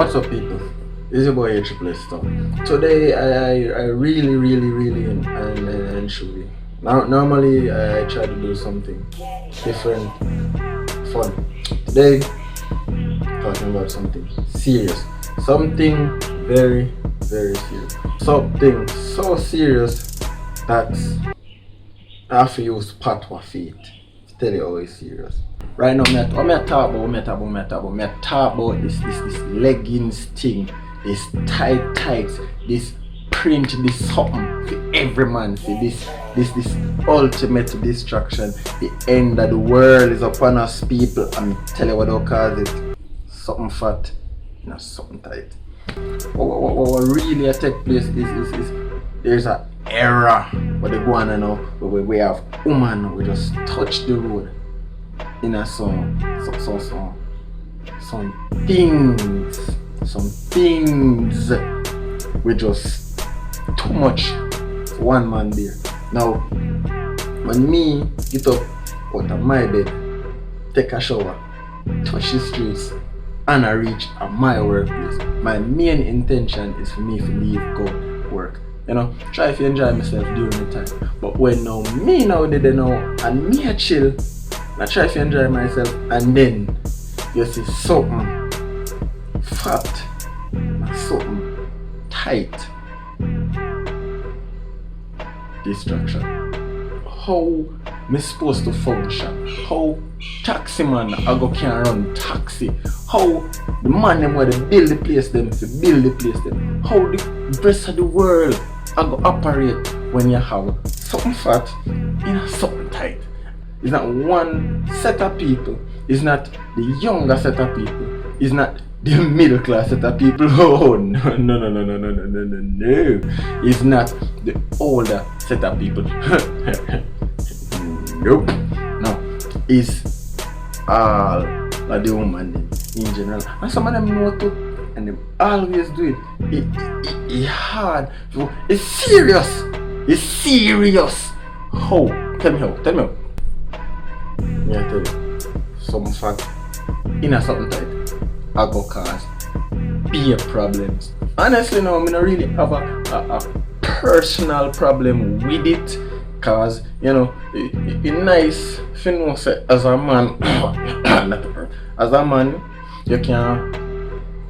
What's up, people? This is your boy Triple Stuff. Today, I really enjoy. Normally, I try to do something different, fun. Today, talking about something serious, something very serious, something so serious that I have to use patwa feet to tell you how it's serious. Right now, me talk about this leggings thing, this tight, this print, this something for every man. See this ultimate distraction. The end of the world is upon us, people. I'm tell you what I'll call it. Something fat, not something tight. What really take place is there's an era where they go on now where we have woman we just touch the road in a some things we just too much for one man there. Now when me get up out of my bed, take a shower, touch the streets and I reach at my workplace, my main intention is for me to leave, go work. You know, try to enjoy myself during the time. But when now me now did it now and me a chill, I try to enjoy myself and then you see something fat and something tight. Distraction. How me supposed to function? How taxi man I go can run taxi? How the man them where they build the place them to build the place them? How the rest of the world I go operate when you have something fat in a something tight? It's not one set of people. It's not the younger set of people. It's not the middle class set of people. Oh no. It's not the older set of people. Nope. No. It's all of the women in general. And some of them know too. And they always do it. It's hard. It's serious. It's serious. How? Tell me how. I tell you, something fat in a something tight I go cause beer problems. Honestly no, I don't really have a personal problem with it, cause you know it's nice if you know say as a man as a man you can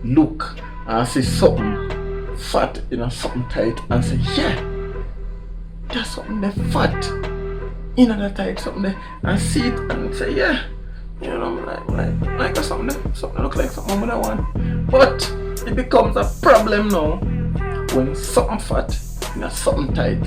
look and see something fat in a something tight and say yeah, there's something there fat in that tight something there, and see it and say yeah, you know, like something look like something I want. But it becomes a problem now when something fat in a something tight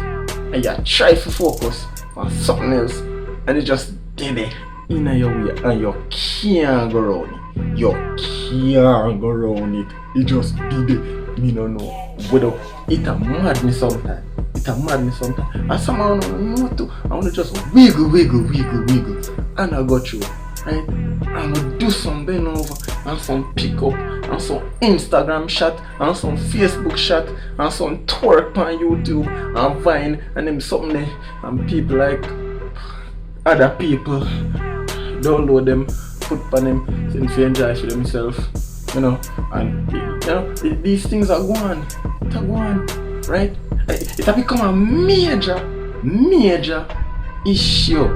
and you try to focus on something else and it just did it in your way and you can't go around it. You can't go around it. It just did it. Me no know. Without it a mad me sometimes. And somehow I don't know to. I want to just wiggle and I go through. Right? And I do some bend over and some pick up and some Instagram shot and some Facebook shot and some twerk on YouTube and Vine and them something there and people like other people download them, put on them since they enjoy for themselves, you know, and you know these things are going, right? It has become a major issue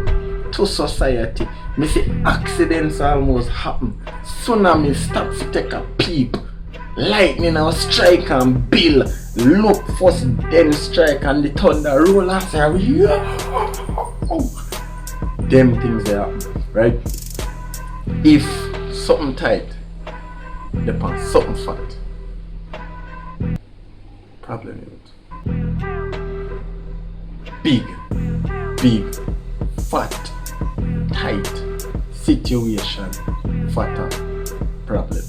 to society. Me see accidents almost happen. Tsunami stop to take a peep. Lightning now strike and bill. Look first then strike and the thunder roll and say them things they happen, right? If something tight depends something fat, problem is big, fat, tight situation, fatter problem.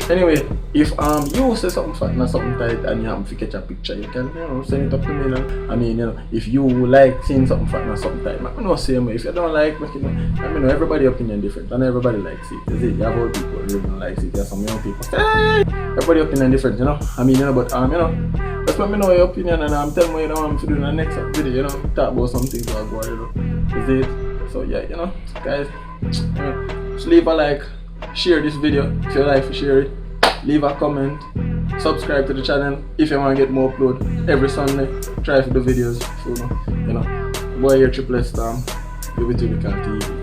Anyway, if you say something fat and something tight and you have to catch a picture, you can send it up to me. I mean, if you like seeing something fat and something tight, I know same way. If you don't like, everybody's opinion different and everybody likes it. Is it? You have old people who don't like it. There are some young people. Hey, everybody's opinion different, but just let me know your opinion and I'm telling you, I'm to do in the next video, talk about something to go, Is it? So yeah, guys, just leave a like, share this video if you like to share it. leave a comment, subscribe to the channel if you want to get more upload every Sunday. Try for the videos. So, you know, boy here Triple S Storm, give it to the TV.